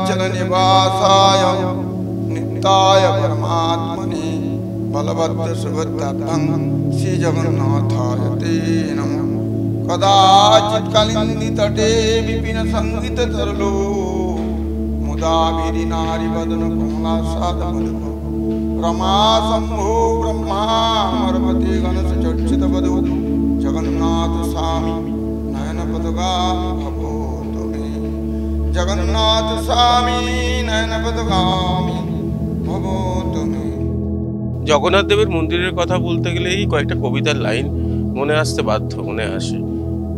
नीलाचल निवासाय नित्याय परमात्मने बलभद्र सुभद्राभ्यां श्री जगन्नाथाय ते नमः। कदाचित् कालिन्दी तटे विपिन संगीत तरलो मुदा वीरि नारी वदन कमलासाद मधुप रमा शंभो ब्रह्मा मर्मते गणेश चर्चित वधू जगन्नाथ स्वामी नयन पदगामी भवो तुमे जगन्नाथ स्वामी नयन पदगामी भवो तुमे। জগন্নাথ দেবের মন্দিরের কথা বলতে গেলেই কয়েকটা কবিতার লাইন মনে আসতে বাধ্য, মনে আসে।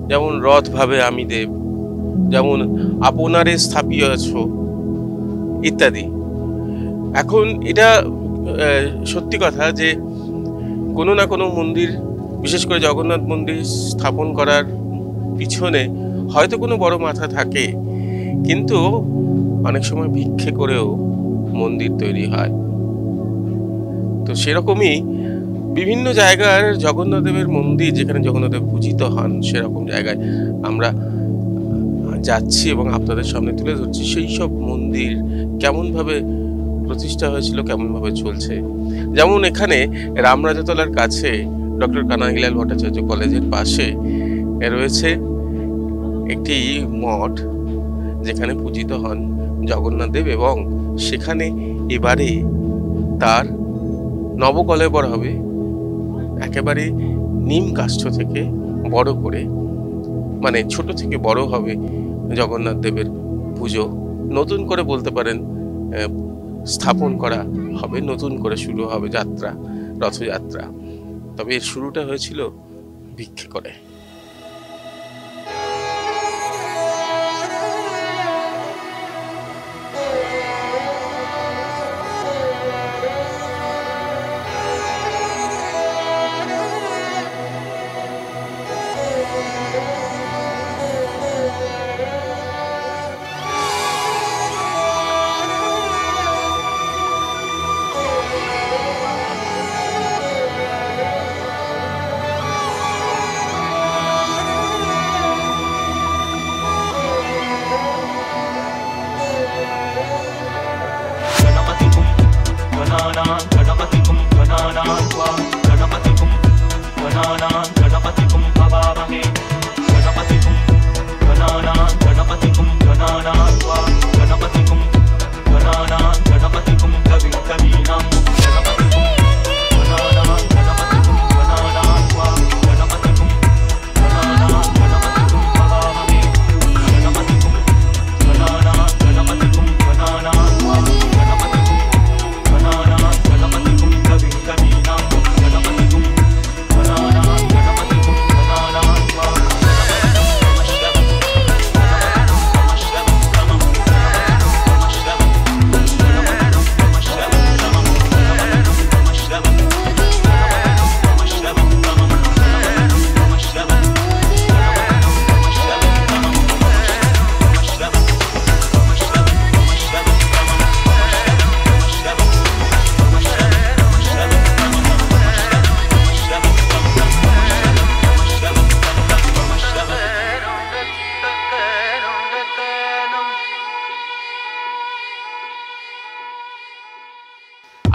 যেমন রথ ভাবে আমি দেব, যেমন আপনারে স্থাপিয়েছ ইত্যাদি। এখন এটা সত্যি কথা যে কোনো না কোনো মন্দির, বিশেষ করে জগন্নাথ মন্দির স্থাপন করার পিছনে হয়তো কোনো বড় মাথা থাকে, কিন্তু অনেক সময় ভিক্ষে করেও মন্দির তৈরি হয়। তো সেরকমই বিভিন্ন জায়গার জগন্নাথদেবের মন্দির, যেখানে জগন্নাথদেব পূজিত হন, সেরকম জায়গায় আমরা যাচ্ছি এবং আপনাদের সামনে তুলে ধরছি সেই সব মন্দির কেমনভাবে প্রতিষ্ঠা হয়েছিল, কেমনভাবে চলছে। যেমন এখানে রামরাজাতলার কাছে ডক্টর কানাইলাল ভট্টাচার্য কলেজের পাশে রয়েছে একটি মঠ, যেখানে পূজিত হন জগন্নাথদেব, এবং সেখানে এবারে তার নবকলেবর হবে। একেবারে নিম কাষ্ঠ থেকে বড় করে, মানে ছোট থেকে বড় হবে জগন্নাথ দেবের পুজো। নতুন করে বলতে পারেন স্থাপন করা হবে, নতুন করে শুরু হবে যাত্রা, রথযাত্রা। তবে এর শুরুটা হয়েছিল ভিক্ষে করে।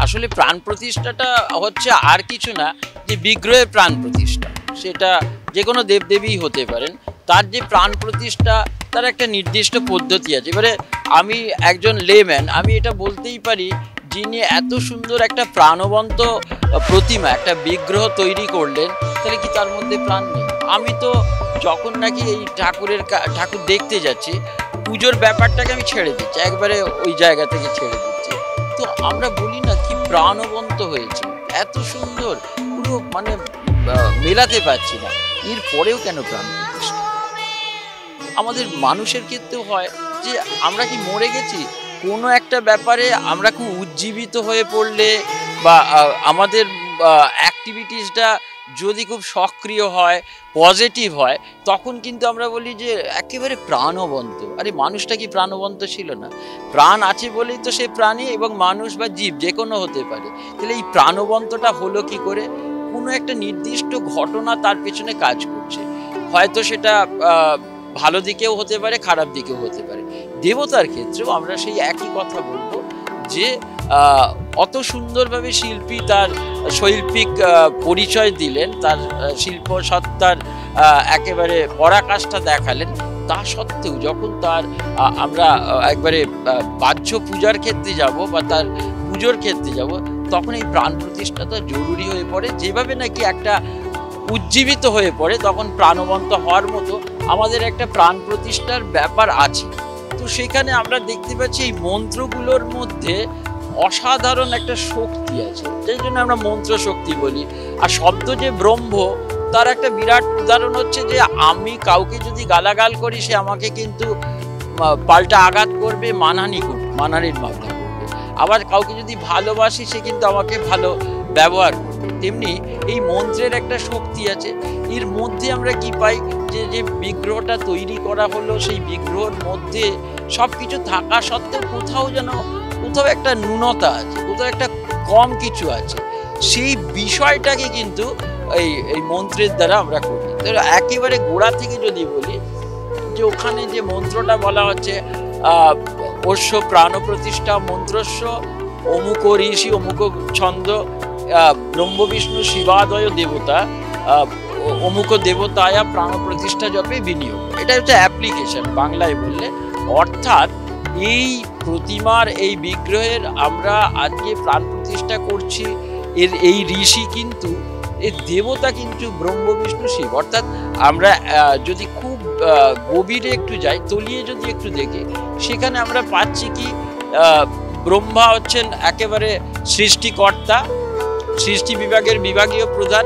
আসলে প্রাণ প্রতিষ্ঠাটা হচ্ছে আর কিছু না, যে বিগ্রহের প্রাণ প্রতিষ্ঠা। সেটা যে কোনো দেবদেবী হতে পারেন, তার যে প্রাণ প্রতিষ্ঠা তার একটা নির্দিষ্ট পদ্ধতি আছে। এবারে আমি একজন লেম্যান, আমি এটা বলতেই পারি, যিনি এত সুন্দর একটা প্রাণবন্ত প্রতিমা, একটা বিগ্রহ তৈরি করলেন, তাহলে কি তার মধ্যে প্রাণ নেই? আমি তো যখন নাকি এই ঠাকুর দেখতে যাচ্ছি, পুজোর ব্যাপারটাকে আমি ছেড়ে দিচ্ছি, একবারে ওই জায়গা থেকে ছেড়ে দিচ্ছি। তো আমরা বলি না কি প্রাণবন্ত হয়েছে, এত সুন্দর, পুরো মানে মেলাতে পারছি না। এরপরেও কেন প্রাণ প্রতিষ্ঠা? আমাদের মানুষের ক্ষেত্রেও হয় যে আমরা কি মরে গেছি কোনো একটা ব্যাপারে, আমরা খুব উজ্জীবিত হয়ে পড়লে বা আমাদের অ্যাক্টিভিটিসটা যদি খুব সক্রিয় হয়, পজিটিভ হয়, তখন কিন্তু আমরা বলি যে একেবারে প্রাণবন্ত। আরে মানুষটা কি প্রাণবন্ত ছিল না? প্রাণ আছে বলেই তো সে প্রাণী, এবং মানুষ বা জীব যে কোনো হতে পারে। তাহলে এই প্রাণবন্তটা হলো কি করে? কোনো একটা নির্দিষ্ট ঘটনা তার পেছনে কাজ করছে। হয়তো সেটা ভালো দিকেও হতে পারে, খারাপ দিকেও হতে পারে। দেবতার ক্ষেত্রেও আমরা সেই একই কথা বলবো যে অত সুন্দরভাবে শিল্পী তার শৈল্পিক পরিচয় দিলেন, তার শিল্প সত্তার একেবারে পরাকাষ্ঠা দেখালেন, তা সত্ত্বেও যখন তার আমরা একবারে বাহ্য পূজার ক্ষেত্রে যাব বা তার পুজোর ক্ষেত্রে যাব, তখন এই প্রাণ প্রতিষ্ঠাটা জরুরি হয়ে পড়ে। যেভাবে নাকি একটা উজ্জীবিত হয়ে পড়ে, তখন প্রাণবন্ত হওয়ার মতো আমাদের একটা প্রাণ প্রতিষ্ঠার ব্যাপার আছে। তো সেখানে আমরা দেখতে পাচ্ছি এই মন্ত্রগুলোর মধ্যে অসাধারণ একটা শক্তি আছে, সেই জন্য আমরা মন্ত্র শক্তি বলি। আর শব্দ যে ব্রহ্ম, তার একটা বিরাট উদাহরণ হচ্ছে যে আমি কাউকে যদি গালাগাল করি, সে আমাকে কিন্তু পাল্টা আঘাত করবে, মানহানির মামলা করবে। আবার কাউকে যদি ভালোবাসি, সে কিন্তু আমাকে ভালো ব্যবহার করবে। তেমনি এই মন্ত্রের একটা শক্তি আছে। এর মধ্যে আমরা কি পাই, যে বিগ্রহটা তৈরি করা হলো, সেই বিগ্রহের মধ্যে সব কিছু থাকা সত্ত্বেও কোথাও একটা ন্যূনতা আছে, কোথাও একটা কম কিছু আছে। সেই বিষয়টাকে কিন্তু এই মন্ত্রের দ্বারা আমরা করি। একেবারে গোড়া থেকে যদি বলি, যে ওখানে যে মন্ত্রটা বলা হচ্ছে অশ্ব প্রাণ প্রতিষ্ঠা মন্ত্রস্য অমুক ঋষি অমুক ছন্দ ব্রহ্ম বিষ্ণু শিবাদয় দেবতা অমুক দেবতায়া প্রাণ প্রতিষ্ঠা জপে বিনিয়োগ। এটা হচ্ছে অ্যাপ্লিকেশন বাংলায় বললে। অর্থাৎ এই প্রতিমার, এই বিগ্রহের আমরা আজকে প্রাণ প্রতিষ্ঠা করছি, এই ঋষি কিন্তু, এই দেবতা কিন্তু ব্রহ্ম বিষ্ণু শিব। অর্থাৎ আমরা যদি খুব গভীরে একটু যাই, তলিয়ে যদি একটু দেখি, সেখানে আমরা পাচ্ছি কি ব্রহ্মা হচ্ছেন একেবারে সৃষ্টিকর্তা, সৃষ্টি বিভাগের বিভাগীয় প্রধান,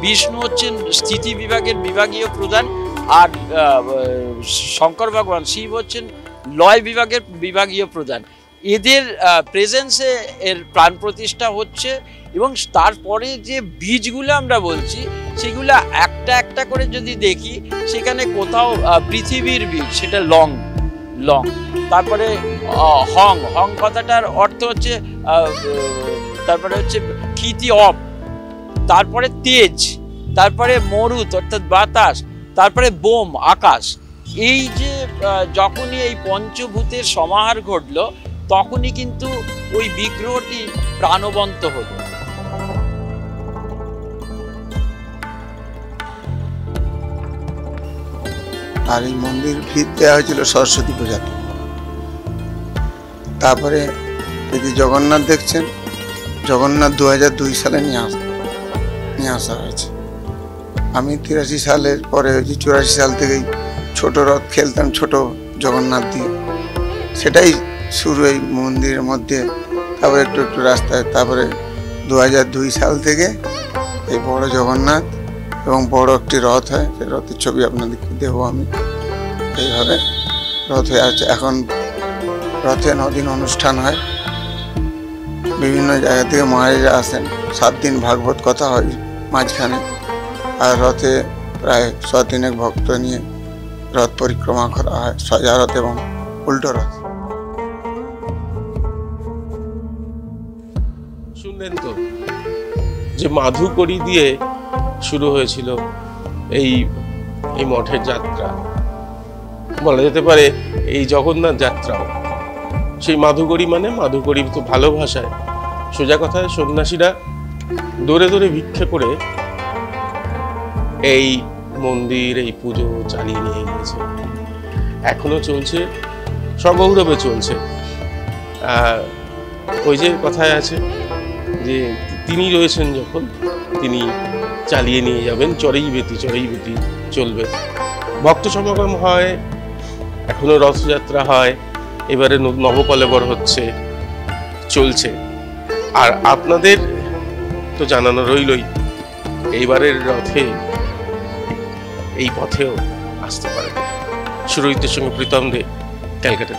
বিষ্ণু হচ্ছেন স্থিতি বিভাগের বিভাগীয় প্রধান, আর শঙ্কর ভগবান শিব হচ্ছেন লয় বিভাগের বিভাগীয় প্রধান। এদের প্রেজেন্সে এর প্রাণ প্রতিষ্ঠা হচ্ছে। এবং তারপরে যে বীজগুলো আমরা বলছি, সেগুলো একটা একটা করে যদি দেখি, সেখানে কোথাও পৃথিবীর বীজ, সেটা লং। তারপরে হং কথাটার অর্থ হচ্ছে, তারপরে হচ্ছে ক্ষিতি অপ, তারপরে তেজ, তারপরে মরুত অর্থাৎ বাতাস, তারপরে বোম আকাশ। এই যে যখনই এই পঞ্চভূতের সমাহার ঘটলো, তখনই কিন্তু ওই বিগ্রহটি প্রাণবন্ত হলো। আর এই মন্দির ভিত দেওয়া হয়েছিল সরস্বতী পূজাতে। তারপরে এই যে জগন্নাথ দেখছেন, জগন্নাথ 2002 সালে নিয়ে আসা হয়েছে। আমি 83 সালের পরে 84 সাল থেকেই ছোট রথ খেলতাম, ছোট জগন্নাথ দিয়ে। সেটাই শুরু এই মন্দিরের মধ্যে, তারপরে একটু একটু রাস্তায়। তারপরে 2002 সাল থেকে এই বড় জগন্নাথ এবং বড় একটি রথ হয়, সেই রথের ছবি আপনাদেরকে দেবো আমি। এইভাবে রথ হয়ে আছে। এখন রথে 9 দিন অনুষ্ঠান হয়, বিভিন্ন জায়গা থেকে মহারাজরা আসেন, 7 দিন ভাগবত কথা হয় মাঝখানে। আর রথে প্রায় 100 দিনের ভক্ত নিয়ে রথ পরিক্রমা করা হয়, সজা রথ এবং উল্টো রথ। শুনলেন তো যে মাধুকরী দিয়ে শুরু হয়েছিল এই মঠের যাত্রা, বলা যেতে পারে এই জগন্নাথ যাত্রাও সেই মাধুকরী। মানে মাধুকরী তো ভালো ভাষায়, সোজা কথায় সন্ন্যাসীরা দৌড়ে দৌড়ে ভিক্ষা করে এই মন্দির, এই পুজো চালিয়ে নিয়ে গেছে। এখনো চলছে, সগৌরবে চলছে। ওই যে কথায় আছে যে তিনি রয়েছেন যখন, তিনি চালিয়ে নিয়ে যাবেন, চড়েই বেতি চলবে। ভক্ত সমাগম হয়, এখনো রথযাত্রা হয়, এবারে নবকলেবর হচ্ছে, চলছে। আর আপনাদের তো জানানো রইলই, এইবারের রথে এই পথেও আসতে পারে। সুরজিতের সঙ্গে প্রীতম দে, ক্যালকাটা।